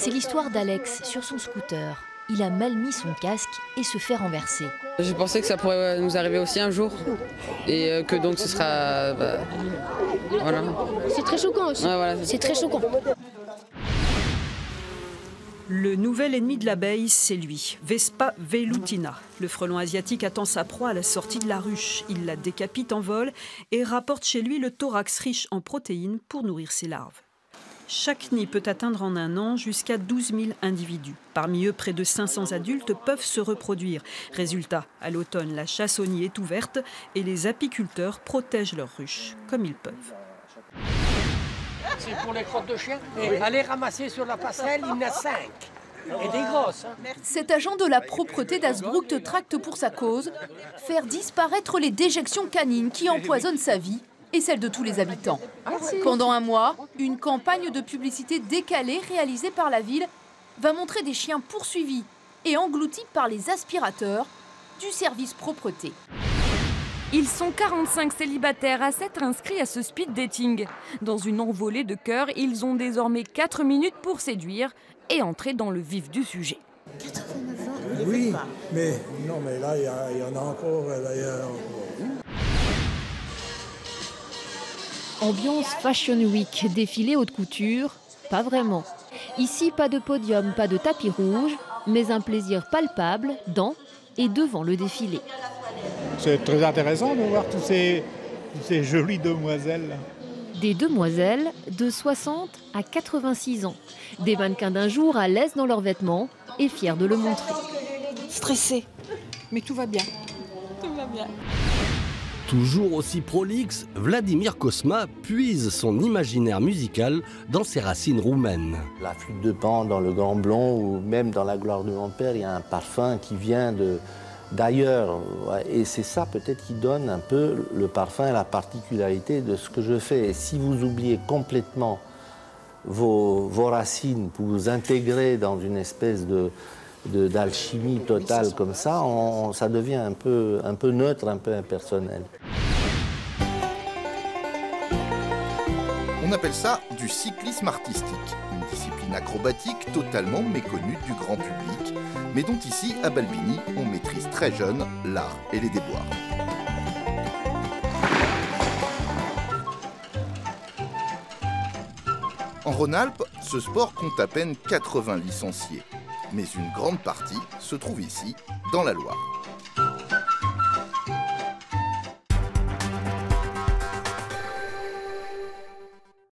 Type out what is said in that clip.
C'est l'histoire d'Alex sur son scooter. Il a mal mis son casque et se fait renverser. J'ai pensé que ça pourrait nous arriver aussi un jour et que donc ce sera... voilà. C'est très choquant aussi. Ouais, voilà, c'est très choquant. Le nouvel ennemi de l'abeille, c'est lui, Vespa velutina. Le frelon asiatique attend sa proie à la sortie de la ruche. Il la décapite en vol et rapporte chez lui le thorax riche en protéines pour nourrir ses larves. Chaque nid peut atteindre en un an jusqu'à 12 000 individus. Parmi eux, près de 500 adultes peuvent se reproduire. Résultat, à l'automne, la chasse aux nids est ouverte et les apiculteurs protègent leurs ruches comme ils peuvent. C'est pour les crottes de chien. Et allez ramasser sur la passerelle, il y en a 5. Et des grosses. Cet agent de la propreté d'Asbrook tracte pour sa cause, faire disparaître les déjections canines qui empoisonnent sa vie et celle de tous les habitants. Pendant un mois, une campagne de publicité décalée réalisée par la ville va montrer des chiens poursuivis et engloutis par les aspirateurs du service propreté. Ils sont 45 célibataires à s'être inscrits à ce speed dating. Dans une envolée de cœurs, ils ont désormais 4 minutes pour séduire et entrer dans le vif du sujet. 89 ans. Oui, mais non, mais là, il y en a encore d'ailleurs. Ambiance Fashion Week, défilé haute couture, pas vraiment. Ici, pas de podium, pas de tapis rouge, mais un plaisir palpable dans et devant le défilé. C'est très intéressant de voir toutes ces jolies demoiselles. Des demoiselles de 60 à 86 ans. Des mannequins d'un jour à l'aise dans leurs vêtements et fiers de le montrer. Stressé, mais tout va bien. Tout va bien. Toujours aussi prolixe, Vladimir Cosma puise son imaginaire musical dans ses racines roumaines. La flûte de Pan dans Le Grand Blond ou même dans La Gloire de mon père, il y a un parfum qui vient d'ailleurs. Et c'est ça peut-être qui donne un peu le parfum et la particularité de ce que je fais. Et si vous oubliez complètement vos racines pour vous intégrer dans une espèce d'alchimie totale comme ça, ça devient un peu neutre, un peu impersonnel. On appelle ça du cyclisme artistique, une discipline acrobatique totalement méconnue du grand public, mais dont ici, à Balbini, on maîtrise très jeune l'art et les déboires. En Rhône-Alpes, ce sport compte à peine 80 licenciés. Mais une grande partie se trouve ici, dans la Loire.